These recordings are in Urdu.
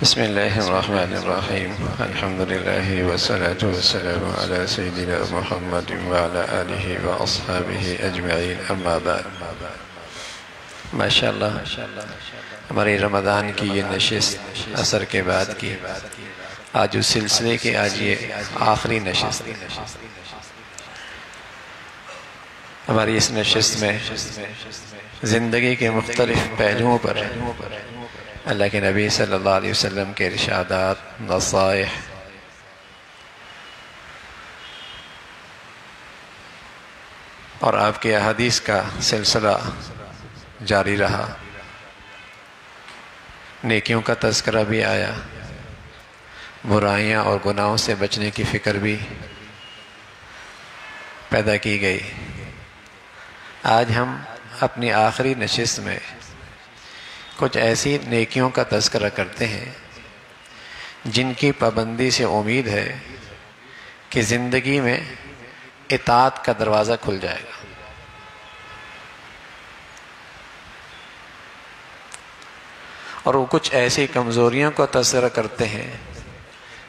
بسم الله الرحمن الرحيم. الحمد لله والصلاة والسلام على سيدنا محمد وعلى آله وأصحابه أجمعين. أما بعد. ماشاءاللہ ہماری رمضان کی یہ نشست عصر کے بعد کی آج اس سلسلے کی آج یہ آخری نشست ہے۔ ہماری اس نشست میں زندگی کے مختلف پہلوؤں پر اللہ کے نبی صلی اللہ علیہ وسلم کے ارشادات، نصائح اور آپ کے احادیث کا سلسلہ جاری رہا۔ نیکیوں کا تذکرہ بھی آیا، برائیاں اور گناہوں سے بچنے کی فکر بھی پیدا کی گئی۔ آج ہم اپنی آخری نشست میں کچھ ایسی نیکیوں کا تذکرہ کرتے ہیں جن کی پابندی سے امید ہے کہ زندگی میں اطاعت کا دروازہ کھل جائے گا۔ اور وہ کچھ ایسی کمزوریوں کا تذکرہ کرتے ہیں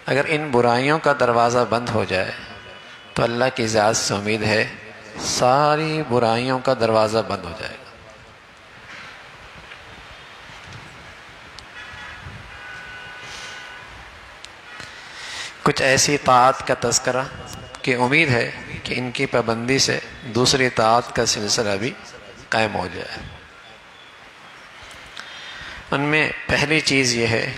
اگر ان برائیوں کا دروازہ بند ہو جائے تو اللہ کی ذات سے امید ہے ساری برائیوں کا دروازہ بند ہو جائے گا۔ کچھ ایسی طاعت کا تذکرہ کہ امید ہے کہ ان کی پابندی سے دوسری طاعت کا سلسلہ بھی قائم ہو جائے۔ ان میں پہلی چیز یہ ہے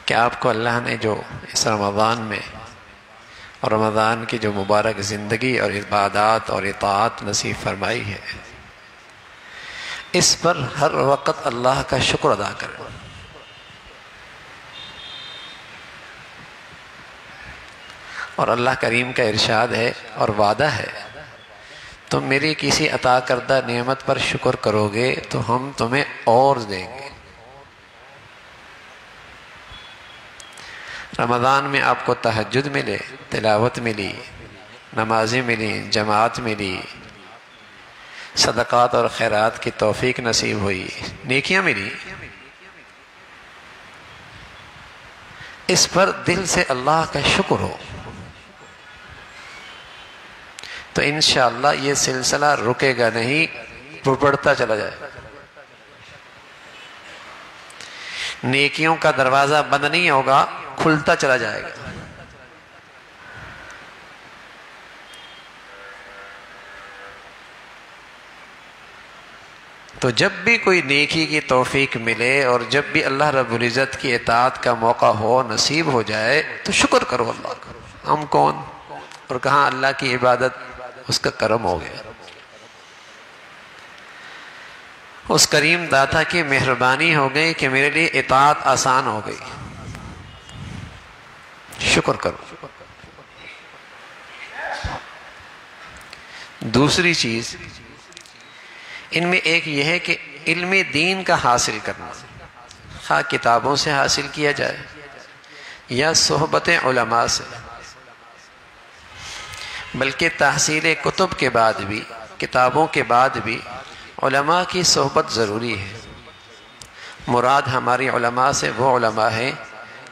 کہ آپ کو اللہ نے جو اس رمضان میں اور رمضان کی جو مبارک زندگی اور عبادات اور اطاعت نصیب فرمائی ہے، اس پر ہر وقت اللہ کا شکر ادا کریں۔ اور اللہ کریم کا ارشاد ہے اور وعدہ ہے، تم میری کسی عطا کردہ نعمت پر شکر کرو گے تو ہم تمہیں اور دیں گے۔ رمضان میں آپ کو تہجد ملے، تلاوت ملی، نمازیں ملی، جماعت ملی، صدقات اور خیرات کی توفیق نصیب ہوئی، نیکیاں ملی، اس پر دل سے اللہ کا شکر ہو تو انشاءاللہ یہ سلسلہ رکے گا نہیں، بڑھتا چلا جائے۔ نیکیوں کا دروازہ بند نہیں ہوگا، کھلتا چلا جائے گا۔ تو جب بھی کوئی نیکی کی توفیق ملے اور جب بھی اللہ رب العزت کی اطاعت کا موقع ہو، نصیب ہو جائے تو شکر کرو اللہ کا۔ ہم کون اور کہاں اللہ کی عبادت، اس کا کرم ہو گیا۔ اس کریم داتا کی مہربانی ہو گئی کہ میرے لیے اطاعت آسان ہو گئی، شکر کرو۔ دوسری چیز ان میں ایک یہ ہے کہ علم دین کا حاصل کرنا، خواہ کتابوں سے حاصل کیا جائے یا صحبت علماء سے، بلکہ تحصیل کتب کے بعد بھی، کتابوں کے بعد بھی علماء کی صحبت ضروری ہے۔ مراد ہماری علماء سے وہ علماء ہیں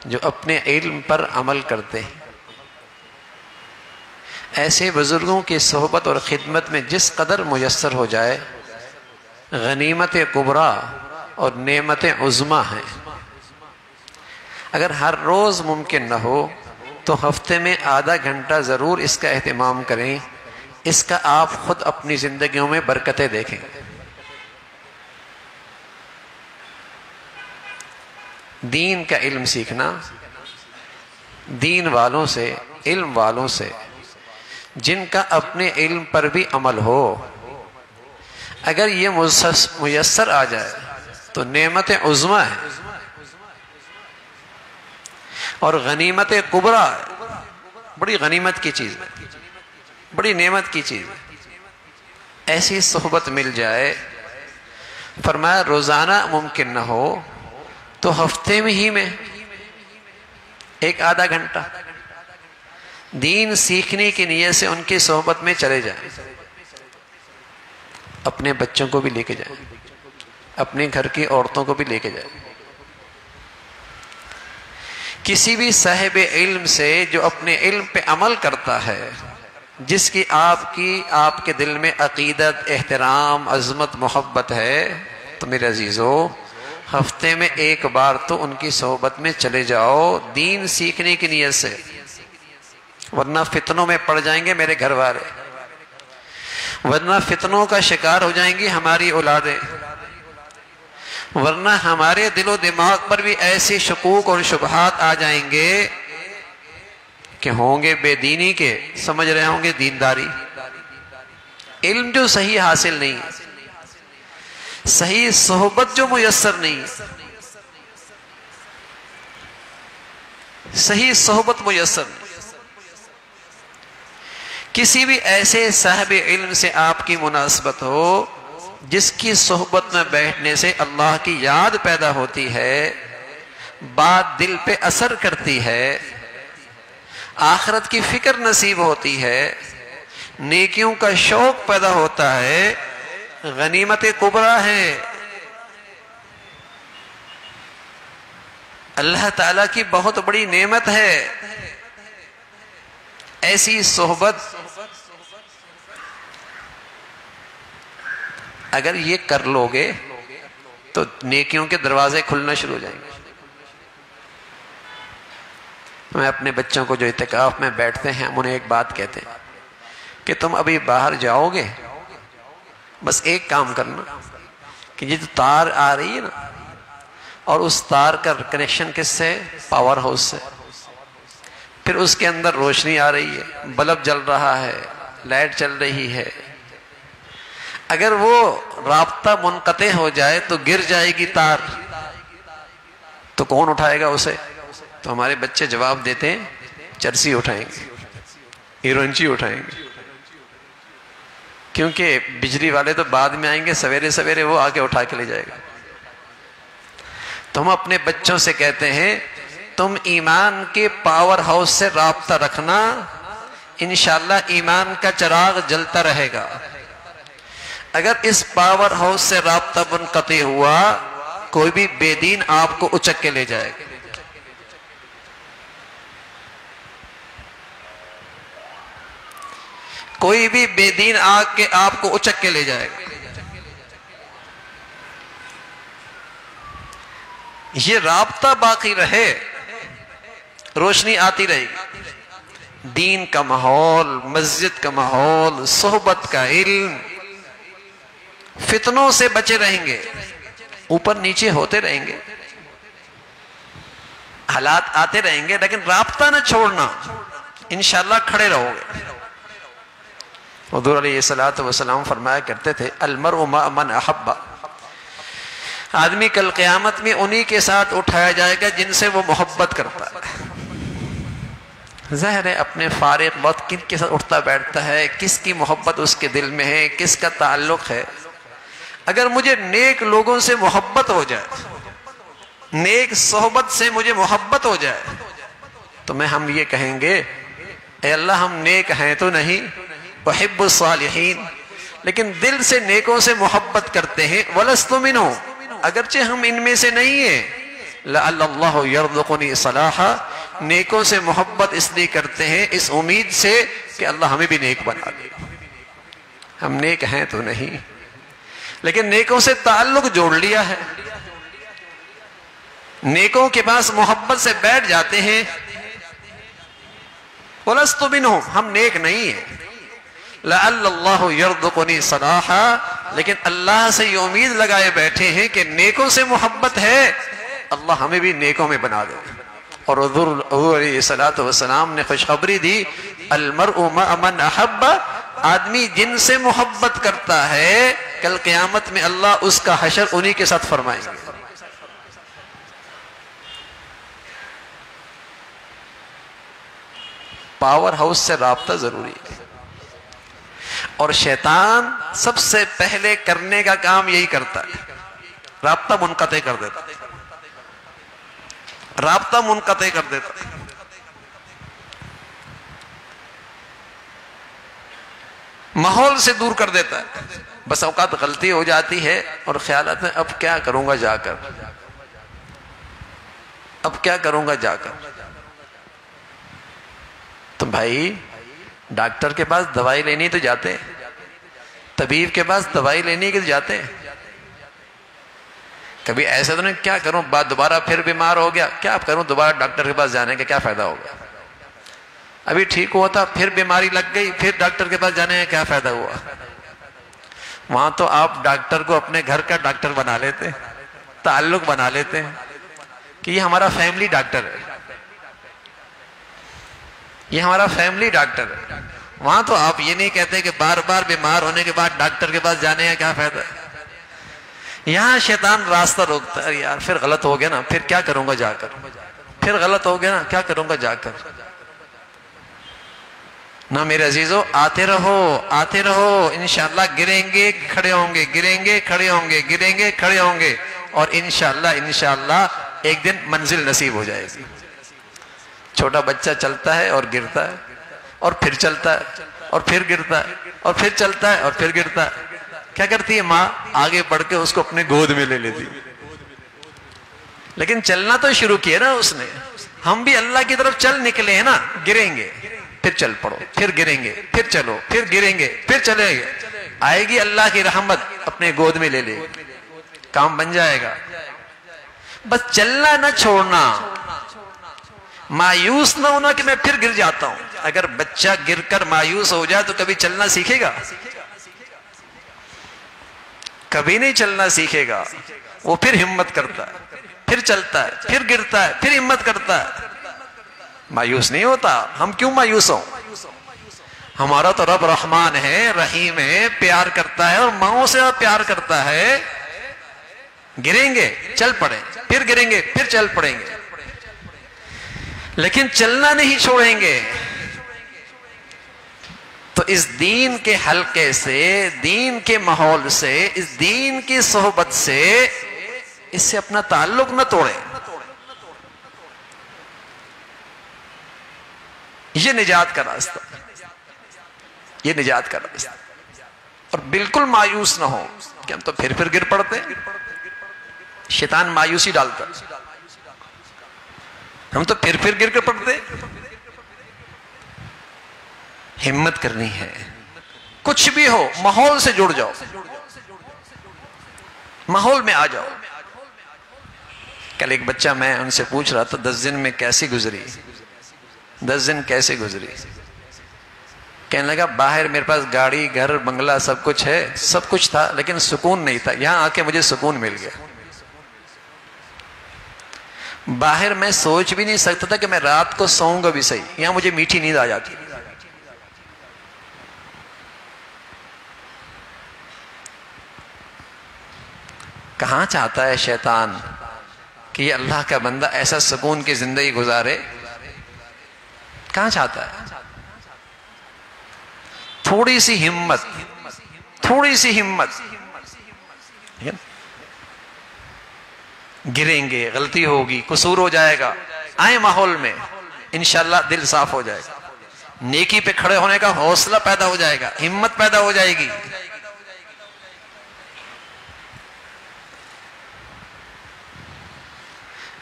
جو اپنے علم پر عمل کرتے ہیں۔ ایسے بزرگوں کی صحبت اور خدمت میں جس قدر میسر ہو جائے غنیمت کبریٰ اور نعمت عظمیٰ ہیں۔ اگر ہر روز ممکن نہ ہو تو ہفتے میں آدھا گھنٹہ ضرور اس کا اہتمام کریں، اس کا آپ خود اپنی زندگیوں میں برکتیں دیکھیں۔ دین کا علم سیکھنا، دین والوں سے، علم والوں سے جن کا اپنے علم پر بھی عمل ہو، اگر یہ میسر آ جائے تو نعمت عظمیٰ ہے اور غنیمت کبریٰ ہے، بڑی غنیمت کی چیز ہے، بڑی نعمت کی چیز ہے۔ ایسی صحبت مل جائے، فرمایا روزانہ ممکن نہ ہو تو ہفتے میں ہی میں ایک آدھا گھنٹہ دین سیکھنے کی نیت سے ان کی صحبت میں چلے جائیں۔ اپنے بچوں کو بھی لے کے جائیں، اپنے گھر کی عورتوں کو بھی لے کے جائیں۔ کسی بھی صاحب علم سے جو اپنے علم پہ عمل کرتا ہے، جس کی آپ کے دل میں عقیدت، احترام، عظمت، محبت ہے، تو میرے عزیزو ہفتے میں ایک بار تو ان کی صحبت میں چلے جاؤ دین سیکھنے کی نیت سے، ورنہ فتنوں میں پڑ جائیں گے میرے گھر والے، ورنہ فتنوں کا شکار ہو جائیں گی ہماری اولادیں، ورنہ ہمارے دل و دماغ پر بھی ایسی شکوک اور شبہات آ جائیں گے کہ ہوں گے بے دینی کے، سمجھ رہے ہوں گے دینداری، علم جو صحیح حاصل نہیں، صحیح صحبت جو میسر نہیں، صحیح صحبت میسر نہیں، کسی بھی ایسے صاحب علم سے آپ کی مناسبت ہو جس کی صحبت میں بیٹھنے سے اللہ کی یاد پیدا ہوتی ہے، بات دل پہ اثر کرتی ہے، آخرت کی فکر نصیب ہوتی ہے، نیکیوں کا شوق پیدا ہوتا ہے، غنیمت کبریٰ ہے، اللہ تعالیٰ کی بہت بڑی نعمت ہے۔ ایسی صحبت اگر یہ کر لو گے تو نیکیوں کے دروازے کھلنا شروع ہو جائیں گے۔ میں اپنے بچوں کو جو اعتکاف میں بیٹھتے ہیں ہم انہیں ایک بات کہتے ہیں کہ تم ابھی باہر جاؤ گے، بس ایک کام کرنا کہ یہ جو تار آ رہی ہے نا، اور اس تار کا کنیکشن کس سے؟ پاور ہاؤس سے، پھر اس کے اندر روشنی آ رہی ہے، بلب جل رہا ہے، لائٹ چل رہی ہے، اگر وہ رابطہ منقطع ہو جائے تو گر جائے گی تار، تو کون اٹھائے گا اسے؟ تو ہمارے بچے جواب دیتے ہیں چرسی اٹھائیں گے، ایرونچی اٹھائیں گے، کیونکہ بجلی والے تو بعد میں آئیں گے، سویرے سویرے وہ آ کے اٹھا کے لے جائے گا۔ تو ہم اپنے بچوں سے کہتے ہیں تم ایمان کے پاور ہاؤس سے رابطہ رکھنا، انشاءاللہ ایمان کا چراغ جلتا رہے گا۔ اگر اس پاور ہاؤس سے رابطہ منقطع ہوا، کوئی بھی بے دین آپ کو اچک کے لے جائے گا۔ کوئی بھی بے دین آ کے آپ کو اچک کے لے جائے گا۔ یہ رابطہ باقی رہے، روشنی آتی رہے گی، دین کا ماحول، مسجد کا ماحول، صحبت کا علم، فتنوں سے بچے رہیں گے، اوپر نیچے ہوتے رہیں گے، حالات آتے رہیں گے، لیکن رابطہ نہ چھوڑنا، انشاءاللہ کھڑے رہو گے۔ حضور علیہ السلام فرمایا کرتے تھے المرء مع من احب، آدمی کل قیامت میں انہی کے ساتھ اٹھایا جائے گا جن سے وہ محبت کرتا ہے۔ ظاہر ہے اپنے فارغ وقت کن کے ساتھ اٹھتا بیٹھتا ہے، کس کی محبت اس کے دل میں ہے، کس کا تعلق ہے۔ اگر مجھے نیک لوگوں سے محبت ہو جائے، نیک صحبت سے مجھے محبت ہو جائے، تو ہم یہ کہیں گے اے اللہ ہم نیک ہیں تو نہیں، احب الصالحین، لیکن دل سے نیکوں سے محبت کرتے ہیں، وَلَسْتُ مِنْهُ، اگرچہ ہم ان میں سے نہیں ہیں، لَعَلَّ اللَّهُ يَرْزُقُنِي صَلَاحًا، نیکوں سے محبت اس لیے کرتے ہیں اس امید سے کہ اللہ ہمیں بھی نیک بنا دے۔ ہم نیک ہیں تو نہیں، لیکن نیکوں سے تعلق جوڑ لیا ہے، نیکوں کے پاس محبت سے بیٹھ جاتے ہیں، وَلَسْتُ مِنْهُمْ، ہم نیک نہیں ہیں، لَعَلَّ اللَّهُ يَرْزُقُنِي صَلَاحًا، لیکن اللہ سے یہ امید لگائے بیٹھے ہیں کہ نیکوں سے محبت ہے، اللہ ہمیں بھی نیکوں میں بنا دے۔ اور حضور علیہ السلام نے خوشخبری دی المرء مع من احب، آدمی جن سے محبت کرتا ہے کل قیامت میں اللہ اس کا حشر انہی کے ساتھ فرمائیں گے۔ پاور ہاؤس سے رابطہ ضروری ہے، اور شیطان سب سے پہلے کرنے کا کام یہی کرتا ہے، رابطہ منقطع کر دیتا، رابطہ منقطع کر دیتا، ماحول سے دور کر دیتا ہے۔ بس اوقات غلطی ہو جاتی ہے اور خیالات میں اب کیا کروں گا جا کر، اب کیا کروں گا جا کر؟ تو بھائی ڈاکٹر کے پاس دوائی لینی تو جاتے، طبیب کے پاس دوائی لینی کے تو جاتے، کبھی ایسا تو نہیں کیا کروں بعد دوبارہ پھر بیمار ہو گیا، کیا کروں دوبارہ ڈاکٹر کے پاس جانے کا کیا فائدہ ہوگا؟ ابھی ٹھیک ہوا تھا پھر بیماری لگ گئی، پھر ڈاکٹر کے پاس جانے کا کیا فائدہ ہوا؟ وہاں تو آپ ڈاکٹر کو اپنے گھر کا ڈاکٹر بنا لیتے، تعلق بنا لیتے ہیں کہ یہ ہمارا فیملی ڈاکٹر ہے، یہ ہمارا فیملی ڈاکٹر ہے۔ وہاں تو آپ یہ نہیں کہتے کہ بار بار بیمار ہونے کے بعد ڈاکٹر کے پاس جانے کا کیا فائدہ ہے؟ یہاں شیطان راستہ روکتا ہے، یار پھر غلط ہو گیا نا، پھر کیا کروں گا جا کر، پھر غلط ہو گیا نا کیا کروں گا جا کر۔ نہ میرے عزیزو، آتے رہو انشاءاللہ گریں گے کھڑے ہوں گے، گریں گے کھڑے ہوں گے، گریں گے کھڑے ہوں گے، اور انشاءاللہ ایک دن منزل نصیب ہو جائے گی۔ چھوٹا بچہ چلتا ہے اور گرتا ہے، اور پھر چلتا ہے اور پھر گرتا ہے، اور پھر چلتا ہے اور پھر گرتا ہے، کیا کرتی ہے ماں؟ آگے بڑھ کے اس کو اپنے گود میں لے لیتی، لیکن چلنا تو شروع کیا نا اس نے۔ ہم بھی اللہ کی طرف چل نکلے ہیں نا، گریں گے پھر چل پڑو، پھر گریں گے پھر چلو، پھر گریں گے پھر چلیں گے، آئے گی اللہ کی رحمت اپنے گود میں لے لے، کام بن جائے گا۔ بس چلنا نہ چھوڑنا، مایوس نہ ہونا کہ میں پھر گر جاتا ہوں۔ اگر بچہ گر کر مایوس ہو جائے تو کبھی چلنا سیکھے گا؟ کبھی نہیں چلنا سیکھے گا۔ وہ پھر ہمت کرتا ہے، پھر چلتا ہے، پھر گرتا ہے، پھر ہمت کرتا ہے، مایوس نہیں ہوتا۔ ہم کیوں مایوس ہوں؟ ہمارا تو رب رحمان ہے، رحیم ہے، پیار کرتا ہے، اور ماؤں سے پیار کرتا ہے۔ گریں گے چل پڑیں، پھر گریں گے پھر چل پڑیں گے، لیکن چلنا نہیں چھوڑیں گے۔ تو اس دین کے حلقے سے، دین کے ماحول سے، اس دین کی صحبت سے، اس سے اپنا تعلق نہ توڑیں۔ یہ نجات کا راستہ، یہ نجات کا راستہ۔ اور بالکل مایوس نہ ہو کہ ہم تو پھر گر پڑتے ہیں۔ شیطان مایوسی ڈالتا، ہم تو پھر گر کر پڑتے۔ ہمت کرنی ہے، کچھ بھی ہو ماحول سے جڑ جاؤ، ماحول میں آ جاؤ۔ کل ایک بچہ، میں ان سے پوچھ رہا تھا 10 دن میں کیسی گزری، 10 دن کیسے گزری؟ کہنے لگا باہر میرے پاس گاڑی گھر بنگلہ سب کچھ ہے، سب کچھ تھا، لیکن سکون نہیں تھا۔ یہاں آ کے مجھے سکون مل گیا۔ باہر میں سوچ بھی نہیں سکتا تھا کہ میں رات کو سوؤں گا بھی صحیح، یہاں مجھے میٹھی نیند آ جاتی۔ کہاں چاہتا ہے شیطان کہ یہ اللہ کا بندہ ایسا سکون کی زندگی گزارے؟ کہاں چاہتا ہے؟ تھوڑی سی ہمت، تھوڑی سی ہمت، گریں گے، غلطی ہوگی، قصور ہو جائے گا، آئیں ماحول میں، انشاءاللہ دل صاف ہو جائے گا، نیکی پہ کھڑے ہونے کا حوصلہ پیدا ہو جائے گا، ہمت پیدا ہو جائے گی۔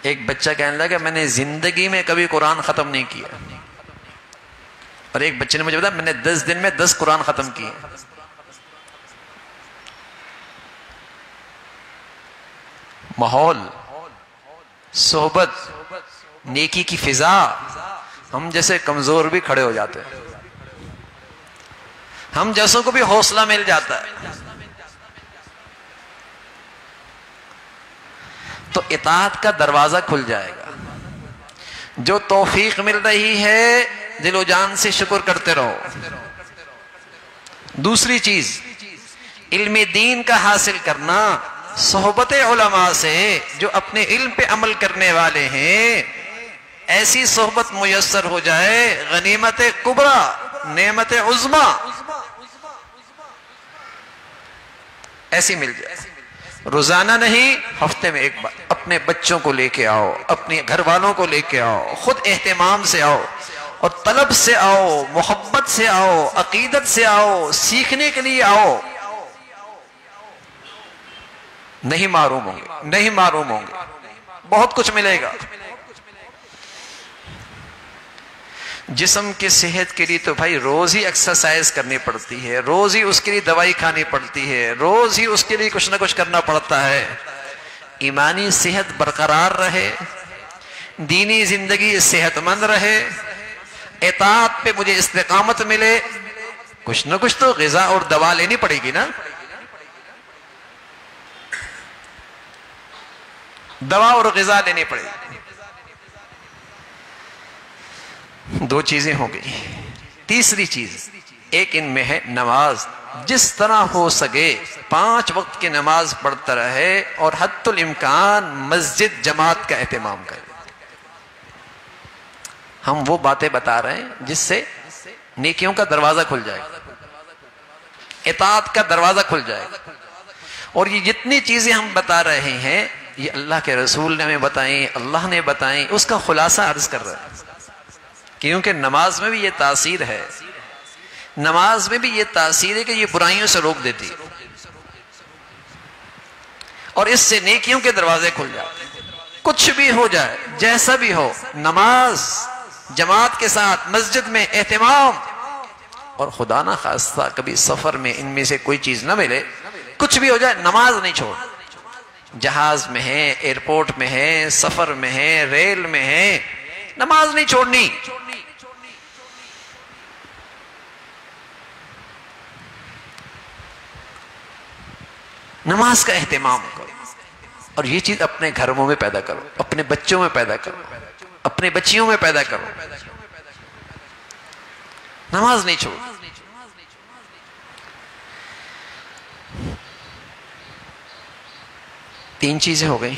ایک بچہ کہنے لگا میں نے زندگی میں کبھی قرآن ختم نہیں کیا، اور ایک بچے نے مجھے بتایا میں نے 10 دن میں 10 قرآن ختم کیے۔ ماحول، صحبت، نیکی کی فضا، ہم جیسے کمزور بھی کھڑے ہو جاتے ہیں، ہم جیسوں کو بھی حوصلہ مل جاتا ہے۔ تو اطاعت کا دروازہ کھل جائے گا۔ جو توفیق مل رہی ہے دل و جان سے شکر کرتے رہو۔ دوسری چیز، علم دین کا حاصل کرنا، صحبت علماء سے جو اپنے علم پہ عمل کرنے والے ہیں، ایسی صحبت میسر ہو جائے، غنیمت کبریٰ، نعمت عظمیٰ ایسی مل جائے۔ روزانہ نہیں، ہفتے میں ایک بار اپنے بچوں کو لے کے آؤ، اپنے گھر والوں کو لے کے آؤ، خود اہتمام سے آؤ، اور طلب سے آؤ، محبت سے آؤ، عقیدت سے آؤ، سیکھنے کے لیے آؤ۔ نہیں معروم ہوں گے، نہیں معروم ہوں گے، بہت کچھ ملے گا۔ جسم کی صحت کے لیے تو بھائی روز ہی ایکسرسائز کرنی پڑتی ہے، روز ہی اس کے لیے دوائی کھانی پڑتی ہے، روز ہی اس کے لیے کچھ نہ کچھ کرنا پڑتا ہے۔ ایمانی صحت برقرار رہے، دینی زندگی صحت مند رہے، اطاعت پہ مجھے استقامت ملے، کچھ نہ کچھ تو غذا اور دوا لینی پڑے گی نا۔ دوا اور غذا لینی پڑے گی۔ دو چیزیں ہو گئی۔ تیسری چیز ایک ان میں ہے نماز، جس طرح ہو سکے 5 وقت کی نماز پڑھتا رہے اور حد الامکان مسجد جماعت کا اہتمام کرے۔ ہم وہ باتیں بتا رہے ہیں جس سے نیکیوں کا دروازہ کھل جائے گا، اطاعت کا دروازہ کھل جائے گا۔ اور یہ جتنی چیزیں ہم بتا رہے ہیں یہ اللہ کے رسول نے ہمیں بتائیں، اللہ نے بتائیں، اس کا خلاصہ عرض کر رہے ہیں۔ کیونکہ نماز میں بھی یہ تاثیر ہے، نماز میں بھی یہ تاثیر ہے کہ یہ برائیوں سے روک دیتی ہے اور اس سے نیکیوں کے دروازے کھل جاتے ہیں۔ کچھ بھی ہو جائے، جیسا بھی ہو، نماز جماعت کے ساتھ مسجد میں اہتمام، اور خدا نہ خواستہ کبھی سفر میں ان میں سے کوئی چیز نہ ملے، کچھ بھی ہو جائے نماز نہیں چھوڑ۔ جہاز میں ہے، ایئرپورٹ میں ہے، سفر میں ہے، ریل میں ہے، نماز نہیں چھوڑنی۔ نماز کا اہتمام کرو، اور یہ چیز اپنے گھروں میں پیدا کرو، اپنے بچوں میں پیدا کرو، اپنے بچیوں میں پیدا کرو۔ نماز نہیں چھوڑ۔ تین چیزیں ہو گئی۔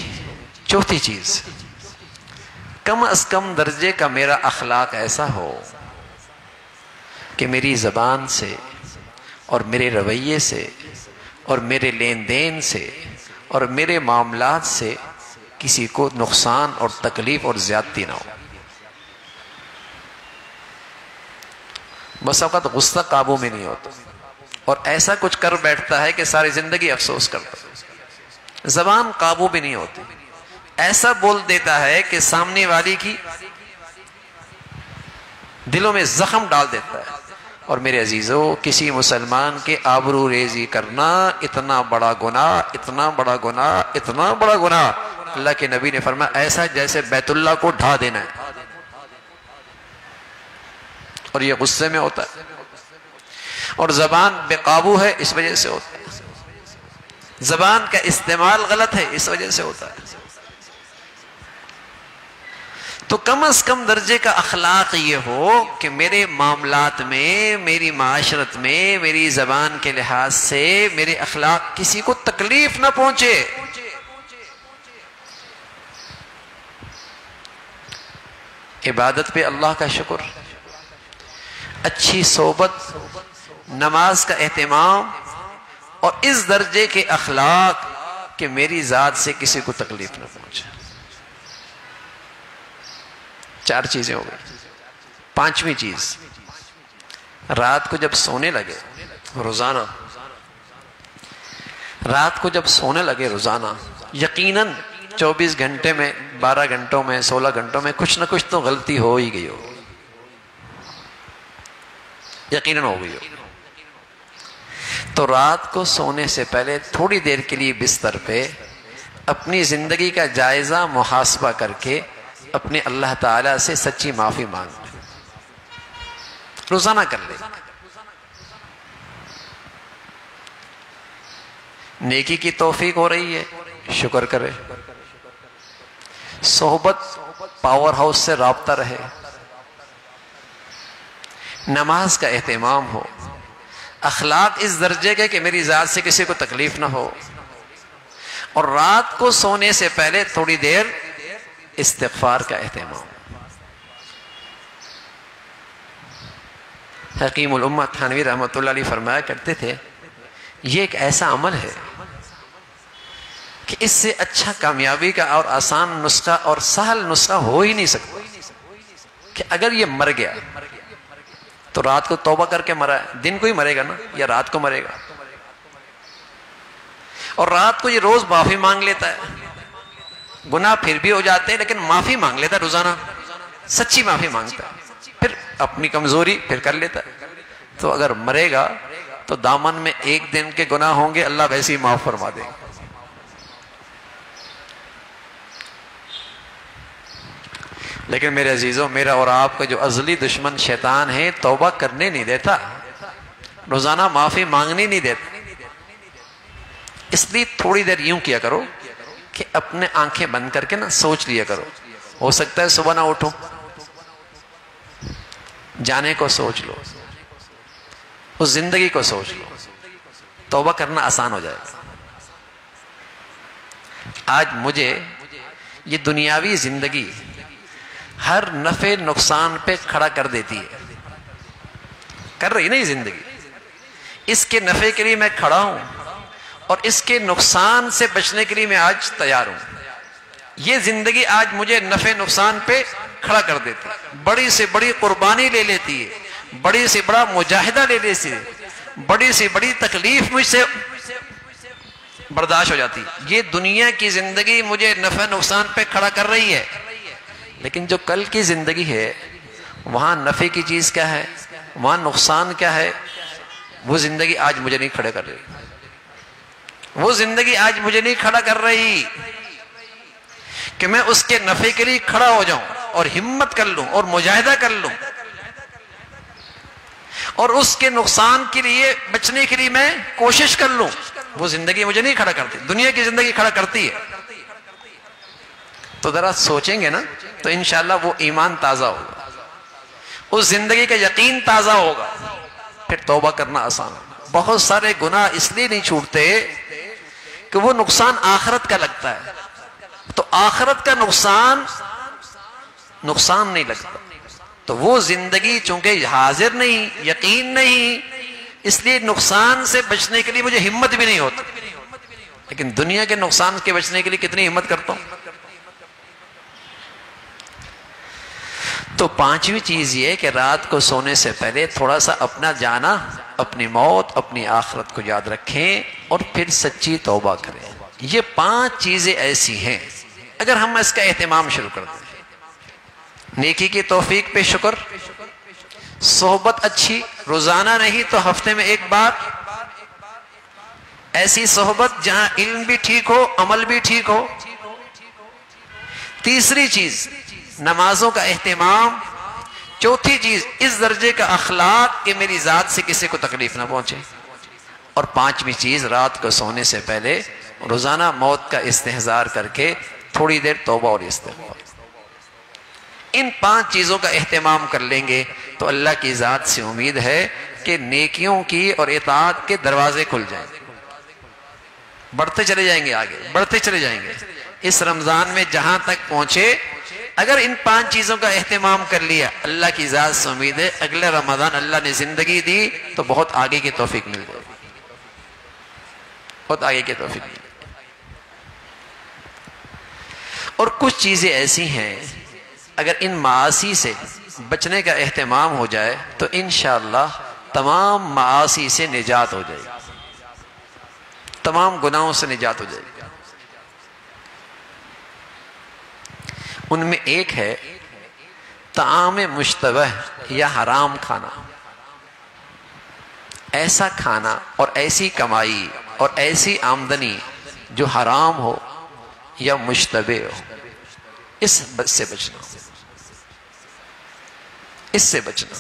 چوتھی چیز، کم از کم درجے کا میرا اخلاق ایسا ہو کہ میری زبان سے اور میرے رویے سے اور میرے لین دین سے اور میرے معاملات سے کسی کو نقصان اور تکلیف اور زیادتی نہ ہو۔ بس اوقات غصہ قابو میں نہیں ہوتا اور ایسا کچھ کر بیٹھتا ہے کہ ساری زندگی افسوس کرتا ہے۔ زبان قابو بھی نہیں ہوتی، ایسا بول دیتا ہے کہ سامنے والی کی دلوں میں زخم ڈال دیتا ہے۔ اور میرے عزیزو، کسی مسلمان کے آبرو ریزی کرنا اتنا بڑا گناہ، اتنا بڑا گناہ، اتنا بڑا گناہ، اللہ کے نبی نے فرمایا ایسا جیسے بیت اللہ کو ڈھا دینا ہے۔ اور یہ غصے میں ہوتا ہے، اور زبان بے قابو ہے اس وجہ سے ہوتا ہے، زبان کا استعمال غلط ہے اس وجہ سے ہوتا ہے۔ تو کم از کم درجے کا اخلاق یہ ہو کہ میرے معاملات میں، میری معاشرت میں، میری زبان کے لحاظ سے میرے اخلاق کسی کو تکلیف نہ پہنچے۔ عبادت پہ اللہ کا شکر، اچھی صحبت، نماز کا اہتمام، اور اس درجے کے اخلاق کہ میری ذات سے کسی کو تکلیف نہ پہنچے۔ 4 چیزیں ہو گئی۔ 5ویں چیز، رات کو جب سونے لگے روزانہ، رات کو جب سونے لگے روزانہ، یقیناً 24 گھنٹے میں، 12 گھنٹوں میں، 16 گھنٹوں میں کچھ نہ کچھ تو غلطی ہو ہی گئی ہو، یقیناً ہو گئی ہو۔ تو رات کو سونے سے پہلے تھوڑی دیر کے لیے بستر پہ اپنی زندگی کا جائزہ محاسبہ کر کے اپنے اللہ تعالیٰ سے سچی معافی مانگ لیں، روزانہ کر لیں۔ نیکی کی توفیق ہو رہی ہے، شکر کرے۔ صحبت پاور ہاؤس سے رابطہ رہے، نماز کا اہتمام ہو، اخلاق اس درجے کے کہ میری ذات سے کسی کو تکلیف نہ ہو، اور رات کو سونے سے پہلے تھوڑی دیر استغفار کا اہتمام۔ حکیم الامہ تھانوی رحمۃ اللہ علیہ فرمایا کرتے تھے یہ ایک ایسا عمل ہے کہ اس سے اچھا کامیابی کا اور آسان نسخہ اور سہل نسخہ ہو ہی نہیں سکتا کہ اگر یہ مر گیا تو رات کو توبہ کر کے مرا ہے، دن کو ہی مرے گا نا، یا رات کو مرے گا، اور رات کو یہ روز معافی مانگ لیتا ہے، گناہ پھر بھی ہو جاتے ہیں لیکن معافی مانگ لیتا ہے روزانہ، سچی معافی مانگتا ہے، پھر اپنی کمزوری پھر کر لیتا ہے. تو اگر مرے گا تو دامن میں ایک دن کے گناہ ہوں گے، اللہ ویسے ہی معاف فرما دے گا. لیکن میرے عزیزوں، میرا اور آپ کا جو ازلی دشمن شیطان ہے توبہ کرنے نہیں دیتا، روزانہ معافی مانگنی نہیں دیتا. اس لیے تھوڑی دیر یوں کیا کرو کہ اپنے آنکھیں بند کر کے نا سوچ لیا کرو. ہو سکتا ہے صبح نہ اٹھو، جانے کو سوچ لو، اس زندگی کو سوچ لو، توبہ کرنا آسان ہو جائے گا. آج مجھے یہ دنیاوی زندگی ہر نفع نقصان پہ کھڑا کر دیتی ہے، کر رہی نا یہ زندگی. اس کے نفع کے لیے میں کھڑا ہوں اور اس کے نقصان سے بچنے کے لیے میں آج تیار ہوں. یہ زندگی آج مجھے نفع نقصان پہ کھڑا کر دیتی ہے، بڑی سے بڑی قربانی لے لیتی ہے، بڑی سے بڑا مجاہدہ لے لیتی ہے، بڑی سے بڑی تکلیف مجھ سے برداشت ہو جاتی. یہ دنیا کی زندگی مجھے نفع نقصان پہ کھڑا کر رہی ہے، لیکن جو کل کی زندگی ہے وہاں نفع کی چیز کیا ہے، وہاں نقصان کیا ہے، وہ زندگی آج مجھے نہیں کھڑا کر رہی. وہ زندگی آج مجھے نہیں کھڑا کر رہی کہ میں اس کے نفع کے لیے کھڑا ہو جاؤں اور ہمت کر لوں اور مجاہدہ کر لوں، اور اس کے نقصان کے لیے بچنے کے لیے میں کوشش کر لوں. وہ زندگی مجھے نہیں کھڑا کرتی، دنیا کی زندگی کھڑا کرتی ہے. تو ذرا سوچیں گے نا تو انشاءاللہ وہ ایمان تازہ ہوگا، اس زندگی کا یقین تازہ ہوگا، پھر توبہ کرنا آسان ہوگا. بہت سارے گناہ اس لیے نہیں چھوٹتے کہ وہ نقصان آخرت کا لگتا ہے. تو آخرت کا نقصان نہیں لگتا، تو وہ زندگی چونکہ حاضر نہیں، یقین نہیں، اس لیے نقصان سے بچنے کے لیے مجھے ہمت بھی نہیں ہوتی. لیکن دنیا کے نقصان کے بچنے کے لیے کتنی ہمت کرتا ہوں. تو پانچویں چیز یہ کہ رات کو سونے سے پہلے تھوڑا سا اپنا جانا، اپنی موت، اپنی آخرت کو یاد رکھیں اور پھر سچی توبہ کریں. یہ 5 چیزیں ایسی ہیں اگر ہم اس کا اہتمام شروع کر دیں. نیکی کی توفیق پہ شکر، صحبت اچھی، روزانہ نہیں تو ہفتے میں ایک بار، ایسی صحبت جہاں علم بھی ٹھیک ہو، عمل بھی ٹھیک ہو. تیسری چیز نمازوں کا اہتمام. چوتھی چیز اس درجے کا اخلاق کہ میری ذات سے کسی کو تکلیف نہ پہنچے. اور 5ویں چیز رات کو سونے سے پہلے روزانہ موت کا استحضار کر کے تھوڑی دیر توبہ اور استغفار. ان 5 چیزوں کا اہتمام کر لیں گے تو اللہ کی ذات سے امید ہے کہ نیکیوں کی اور اطاعت کے دروازے کھل جائیں گے، بڑھتے چلے جائیں گے، آگے بڑھتے چلے جائیں گے. اس رمضان میں جہاں تک پہنچے، اگر ان 5 چیزوں کا اہتمام کر لیا، اللہ کی ذات سے امید ہے اگلے رمضان اللہ نے زندگی دی تو بہت آگے کی توفیق مل جائے گی، بہت آگے کی توفیق مل جائے گی. اور کچھ چیزیں ایسی ہیں اگر ان معاصی سے بچنے کا اہتمام ہو جائے تو انشاءاللہ تمام معاصی سے نجات ہو جائے گی، تمام گناہوں سے نجات ہو جائے گی. ان میں ایک ہے طعام مشتبہ یا حرام کھانا. ایسا کھانا اور ایسی کمائی اور ایسی آمدنی جو حرام ہو یا مشتبہ ہو، اس سے بچنا، اس سے بچنا.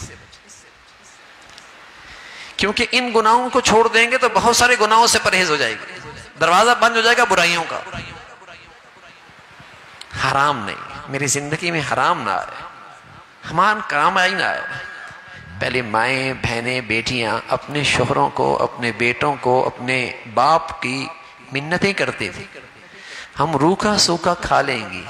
کیونکہ ان گناہوں کو چھوڑ دیں گے تو بہت سارے گناہوں سے پرہیز ہو جائے گی، دروازہ بند ہو جائے گا برائیوں کا. حرام نہیں، میری زندگی میں حرام نہ آئے، ہمان کام آئی نہ آئے. پہلے مائیں، بہنیں، بیٹیاں اپنے شوہروں کو، اپنے بیٹوں کو، اپنے باپ کی منتیں کرتی تھی، ہم روکھا سوکھا کھا لیں گی،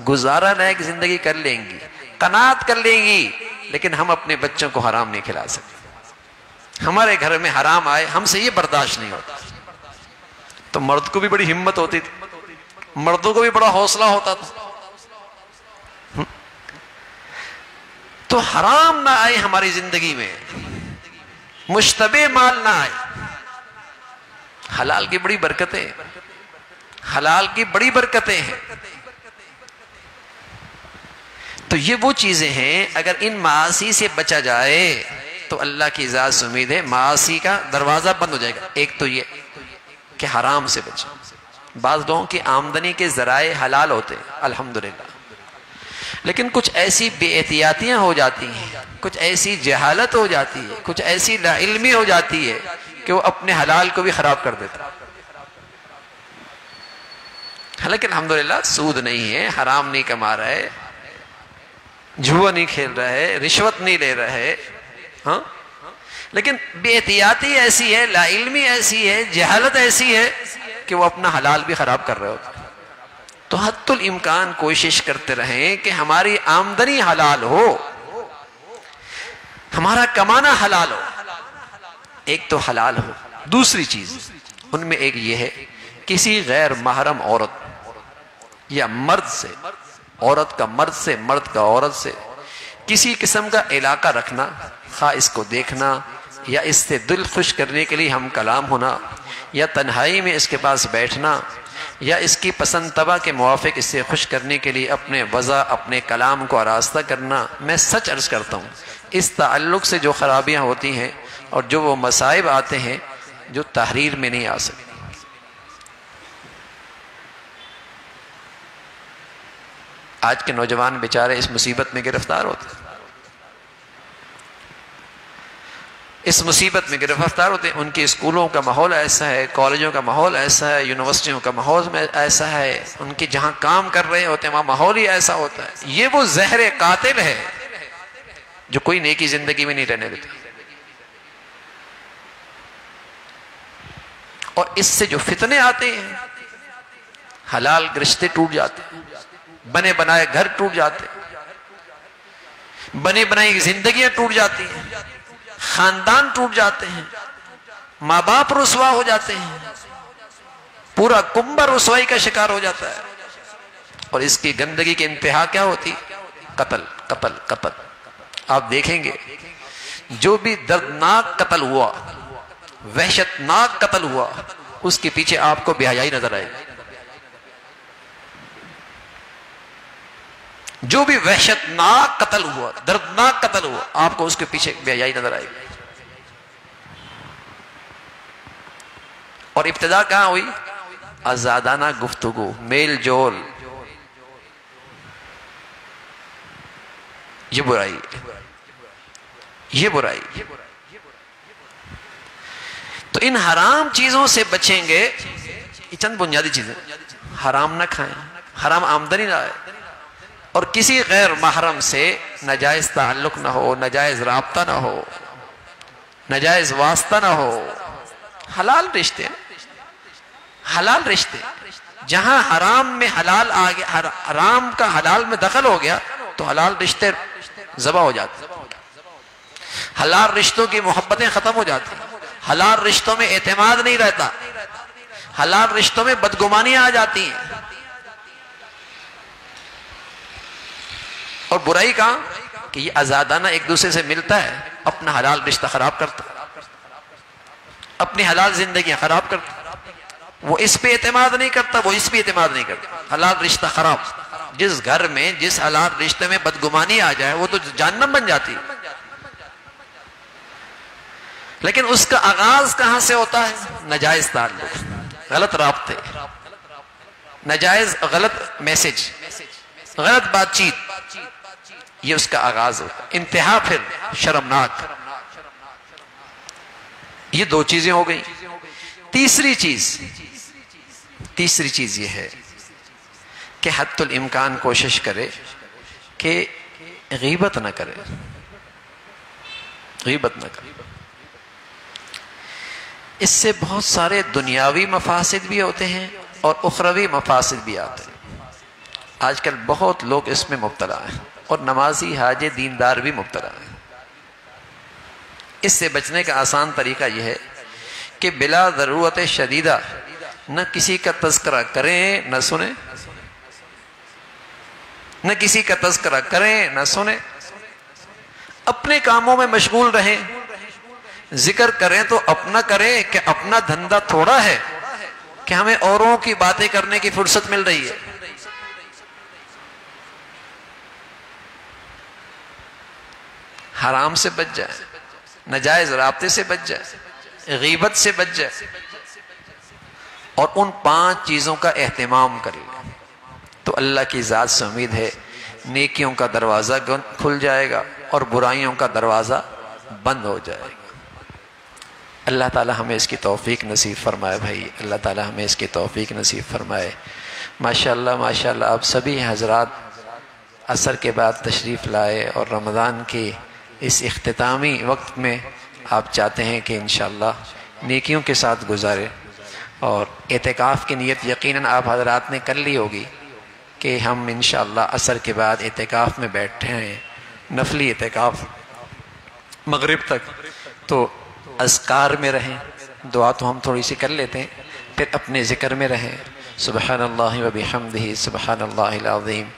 گزارا لائق زندگی کر لیں گی، قناعت کر لیں گی، لیکن ہم اپنے بچوں کو حرام نہیں کھلا سکتے. ہمارے گھر میں حرام آئے ہم سے یہ برداشت نہیں ہوتا. تو مرد کو بھی بڑی ہمت ہوتی تھی، مردوں کو بھی بڑا حوصلہ ہوتا تھا. تو حرام نہ آئے ہماری زندگی میں، مشتبہ مال نہ آئے. حلال کی بڑی برکتیں، حلال کی بڑی برکتیں ہیں. تو یہ وہ چیزیں ہیں، اگر ان معاصی سے بچا جائے تو اللہ کی ذات سے امید ہے معاصی کا دروازہ بند ہو جائے گا۔ ایک تو یہ کہ حرام سے بچیں۔ بعض لوگوں کی آمدنی کے ذرائع حلال ہوتے ہیں الحمدللہ، لیکن کچھ ایسی بے احتیاطیاں ہو جاتی ہیں، کچھ ایسی جہالت ہو جاتی ہے، کچھ ایسی لا علمی ہو جاتی ہے کہ وہ اپنے حلال کو بھی خراب کر دیتا ہے۔ حالانکہ الحمدللہ سود نہیں ہے، حرام نہیں کما رہا ہے، جوا نہیں کھیل رہا ہے، رشوت نہیں لے رہا ہے، ہاں، لیکن بے احتیاطی ایسی ہے، لا علمی ایسی ہے، جہالت ایسی ہے کہ وہ اپنا حلال بھی خراب کر رہے ہوتے ہیں۔ تو حد الامکان کوشش کرتے رہیں کہ ہماری آمدنی حلال ہو، ہمارا کمانا حلال ہو۔ ایک تو حلال ہو، دوسری چیز ان میں ایک یہ ہے کسی غیر محرم عورت یا مرد سے، عورت کا مرد سے، مرد کا عورت سے کسی قسم کا علاقہ رکھنا، خواہ اس کو دیکھنا یا اس سے دل خوش کرنے کے لیے ہم کلام ہونا یا تنہائی میں اس کے پاس بیٹھنا یا اس کی پسند طبع کے موافق اس سے خوش کرنے کے لیے اپنے وضع اپنے کلام کو آراستہ کرنا، میں سچ عرض کرتا ہوں اس تعلق سے جو خرابیاں ہوتی ہیں اور جو وہ مصائب آتے ہیں جو تحریر میں نہیں آ سکتے۔ آج کے نوجوان بیچارے اس مصیبت میں گرفتار ہوتے ہیں، اس مصیبت میں گرفتار ہوتے ہیں۔ ان کے اسکولوں کا ماحول ایسا ہے، کالجوں کا ماحول ایسا ہے، یونیورسٹیوں کا ماحول ایسا ہے، ان کے جہاں کام کر رہے ہوتے ہیں وہاں ماحول ہی ایسا ہوتا ہے۔ یہ وہ زہر قاتل ہے جو کوئی نیکی زندگی میں نہیں رہنے دیتا، اور اس سے جو فتنے آتے ہیں، حلال رشتے ٹوٹ جاتے ہیں، بنے بنائے گھر ٹوٹ جاتے ہیں، بنے بنائی زندگیاں ٹوٹ جاتی ہیں، خاندان ٹوٹ جاتے ہیں، ماں باپ رسوا ہو جاتے ہیں، پورا کنبہ رسوائی کا شکار ہو جاتا ہے۔ اور اس کی گندگی کی انتہا کیا ہوتی؟ قتل قتل قتل۔ آپ دیکھیں گے جو بھی دردناک قتل ہوا، وحشتناک قتل ہوا، اس کے پیچھے آپ کو بے حیائی نظر آئے گی۔ جو بھی وحشتناک قتل ہوا، دردناک قتل ہوا، آپ کو اس کے پیچھے بے حیائی نظر آئے گی۔ اور ابتدا کہاں ہوئی؟ آزادانہ گفتگو، میل جول، یہ برائی، یہ برائی۔ تو ان حرام چیزوں سے بچیں گے، یہ چند بنیادی چیزیں، حرام نہ کھائیں، حرام آمدنی نہ آئے، اور کسی غیر محرم سے ناجائز تعلق نہ ہو، ناجائز رابطہ نہ ہو، ناجائز واسطہ نہ ہو، حلال رشتے، حلال رشتے۔ جہاں حرام میں حلال آ گیا، حرام کا حلال میں دخل ہو گیا تو حلال رشتے ذبح ہو جاتے، حلال رشتوں کی محبتیں ختم ہو جاتی، حلال رشتوں میں اعتماد نہیں رہتا، حلال رشتوں میں بدگمانیاں آ جاتی ہیں۔ اور برائی کہاں کہ یہ آزادانہ ایک دوسرے سے ملتا ہے، اپنا حلال رشتہ خراب کرتا، اپنی حلال زندگیاں خراب کرتا، وہ اس پہ اعتماد نہیں کرتا، وہ اس پہ اعتماد نہیں کرتا، حلال رشتہ خراب۔ جس گھر میں جس حلال رشتے میں بدگمانی آ جائے وہ تو جہنم بن جاتی ہے۔ لیکن اس کا آغاز کہاں سے ہوتا ہے؟ ناجائز تعلق، غلط رابطے، ناجائز غلط میسج، غلط بات چیت، یہ اس کا آغاز ہوتا ہے، انتہا پھر شرمناک۔ یہ دو چیزیں ہو گئی۔ تیسری چیز یہ ہے کہ حد الامکان کوشش کرے کہ غیبت نہ کرے، غیبت نہ کرے۔ اس سے بہت سارے دنیاوی مفاسد بھی ہوتے ہیں اور اخروی مفاسد بھی آتے ہیں۔ آج کل بہت لوگ اس میں مبتلا ہیں، اور نمازی حاج دیندار بھی مبتلا ہیں۔ اس سے بچنے کا آسان طریقہ یہ ہے کہ بلا ضرورت شدیدہ نہ کسی کا تذکرہ کریں نہ سنیں، نہ کسی کا تذکرہ کریں نہ سنیں، اپنے کاموں میں مشغول رہیں۔ ذکر کریں تو اپنا کریں کہ اپنا دھندا تھوڑا ہے کہ ہمیں اوروں کی باتیں کرنے کی فرصت مل رہی ہے۔ حرام سے بچ جائے، ناجائز رابطے سے بچ جائے، غیبت سے بچ جائے، اور ان 5 چیزوں کا اہتمام کر لے، تو اللہ کی ذات سے امید ہے نیکیوں کا دروازہ کھل جائے گا اور برائیوں کا دروازہ بند ہو جائے گا۔ اللہ تعالی ہمیں اس کی توفیق نصیب فرمائے بھائی، اللہ تعالی ہمیں اس کی توفیق نصیب فرمائے۔ ماشاءاللہ ماشاءاللہ آپ سبھی حضرات عصر کے بعد تشریف لائے، اور رمضان کی اس اختتامی وقت میں آپ چاہتے ہیں کہ انشاءاللہ نیکیوں کے ساتھ گزارے، اور اعتکاف کی نیت یقیناً آپ حضرات نے کر لی ہوگی کہ ہم انشاءاللہ عصر کے بعد اعتکاف میں بیٹھے ہیں، نفلی اعتکاف مغرب تک، تو اذکار میں رہیں، دعا تو ہم تھوڑی سی کر لیتے ہیں، پھر اپنے ذکر میں رہیں، سبحان اللہ و بحمدہ سبحان اللہ العظیم،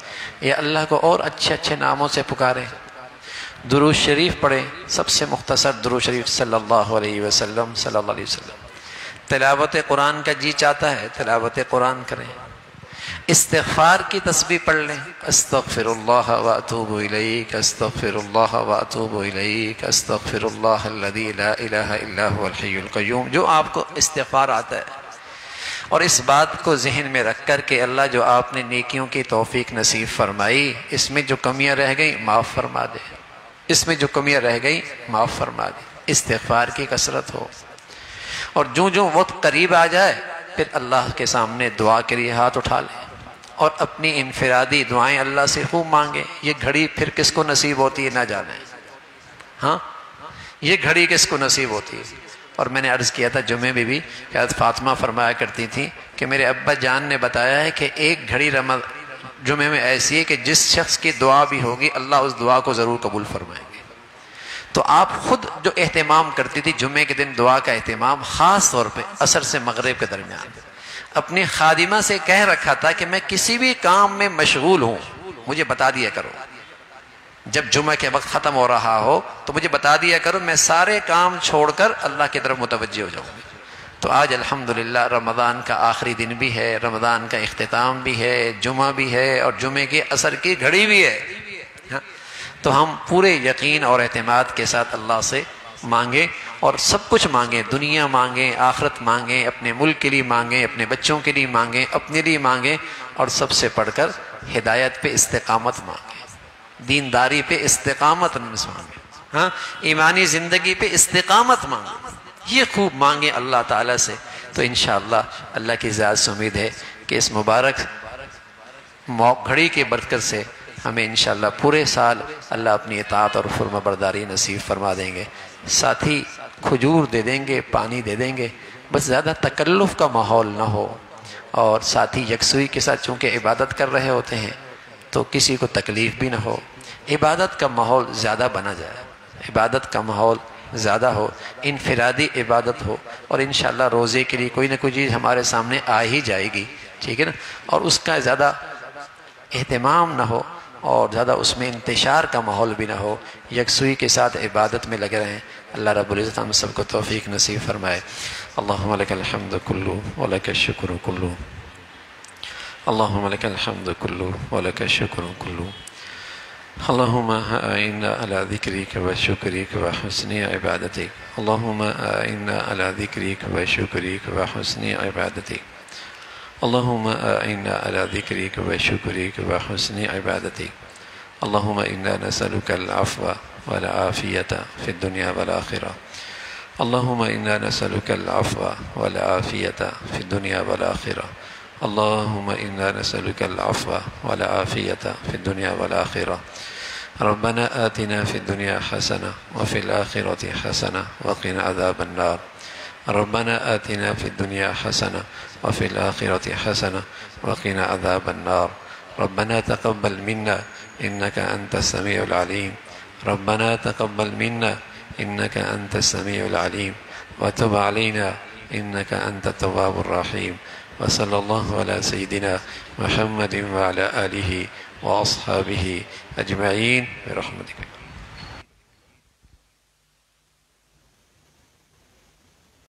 یا اللہ کو اور اچھے اچھے ناموں سے پکاریں، درود شریف پڑھیں، سب سے مختصر درود شریف صلی اللہ علیہ وسلم صلی اللہ علیہ وسلم۔ تلاوت قرآن کا جی چاہتا ہے تلاوت قرآن کریں، استغفار کی تسبیح پڑھ لیں، استغفر اللہ واتوب الیک، استغفر اللہ واتوب الیک، استغفر اللہ الذی لا الہ الا هو الحی القیوم، جو آپ کو استغفار آتا ہے، اور اس بات کو ذہن میں رکھ کر کہ اللہ جو آپ نے نیکیوں کی توفیق نصیب فرمائی، اس میں جو کمیاں رہ گئیں معاف فرما دے، اس میں جو کمیاں رہ گئیں معاف فرما دے، استغفار کی کثرت ہو، اور جو وقت قریب آ جائے پھر اللہ کے سامنے دعا کے لیے ہاتھ اٹھا لیں، اور اپنی انفرادی دعائیں اللہ سے خوب مانگیں۔ یہ گھڑی پھر کس کو نصیب ہوتی ہے نہ جانے، ہاں یہ گھڑی کس کو نصیب ہوتی ہے۔ اور میں نے عرض کیا تھا جمعے میں بھی کہ حضرت فاطمہ فرمایا کرتی تھی کہ میرے ابا جان نے بتایا ہے کہ ایک گھڑی جمعے میں ایسی ہے کہ جس شخص کی دعا بھی ہوگی اللہ اس دعا کو ضرور قبول فرمائیں گے۔ تو آپ خود جو اہتمام کرتی تھی جمعے کے دن دعا کا اہتمام، خاص طور پہ عصر سے مغرب کے درمیان، اپنی خادمہ سے کہہ رکھا تھا کہ میں کسی بھی کام میں مشغول ہوں مجھے بتا دیا کرو، جب جمعہ کے وقت ختم ہو رہا ہو تو مجھے بتا دیا کرو، میں سارے کام چھوڑ کر اللہ کی طرف متوجہ ہو جاؤں گی۔ تو آج الحمدللہ رمضان کا آخری دن بھی ہے، رمضان کا اختتام بھی ہے، جمعہ بھی ہے، اور جمعے کی عصر کی گھڑی بھی ہے، تو ہم پورے یقین اور اعتماد کے ساتھ اللہ سے مانگیں، اور سب کچھ مانگیں، دنیا مانگیں، آخرت مانگیں، اپنے ملک کے لیے مانگیں، اپنے بچوں کے لیے مانگیں، اپنے لیے مانگیں، اور سب سے پڑھ کر ہدایت پہ استقامت مانگیں، دینداری پہ استقامت مانگیں، ہاں ایمانی زندگی پہ استقامت مانگیں، یہ خوب مانگیں اللہ تعالیٰ سے، تو انشاءاللہ اللہ کی ذات سے امید ہے کہ اس مبارک گھڑی کی برکت سے ہمیں انشاءاللہ پورے سال اللہ اپنی اطاعت اور فرما برداری نصیب فرما دیں گے۔ ساتھی کھجور دے دیں گے، پانی دے دیں گے، بس زیادہ تکلف کا ماحول نہ ہو، اور ساتھی یکسوئی کے ساتھ چونکہ عبادت کر رہے ہوتے ہیں تو کسی کو تکلیف بھی نہ ہو، عبادت کا ماحول زیادہ بنا جائے، عبادت کا ماحول زیادہ ہو، انفرادی عبادت ہو، اور انشاءاللہ روزے کے لیے کوئی نہ کوئی چیز ہمارے سامنے آ ہی جائے گی، ٹھیک ہے نا، اور اس کا زیادہ اہتمام نہ ہو، اور زیادہ اس میں انتشار کا ماحول بھی نہ ہو، یکسوئی کے ساتھ عبادت میں لگے رہیں۔ اللہ رب العزت ہم سب کو توفیق نصیب فرمائے۔ اللہم لک الحمد کلو ولک الشکر کلو، اللہم لک الحمد کلو ولک الشکر کلو، اللہم اعنا علی ذکرک و شکرک و حسن عبادتک، اللہم اعنا علی ذکرک و شکرک و حسن عبادتک، اللہم اعنا علی ذکرک و شکرک و حسن عبادتک، اللہم انا نسألک العفو والعافیة فی الدنیا والآخرہ، اللہم انا نسألک العفو والعافیة فی الدنیا والآخرہ، اللہم انا نسألک العفو والعافیة فی الدنیا والآخرہ، ربنا آتنا فی الدنیا حسنة وفی الآخرة حسنة وقنا عذاب النار، ربنا آتنا فی الدنیا حسنة وفي الآخرة حسنة وقنا عذاب النار، ربنا تقبل منا إنك أنت السميع العليم، ربنا تقبل منا إنك أنت السميع العليم، وتب علينا إنك أنت التواب الرحيم، وصلى الله على سيدنا محمد وعلى آله وأصحابه أجمعين برحمتك۔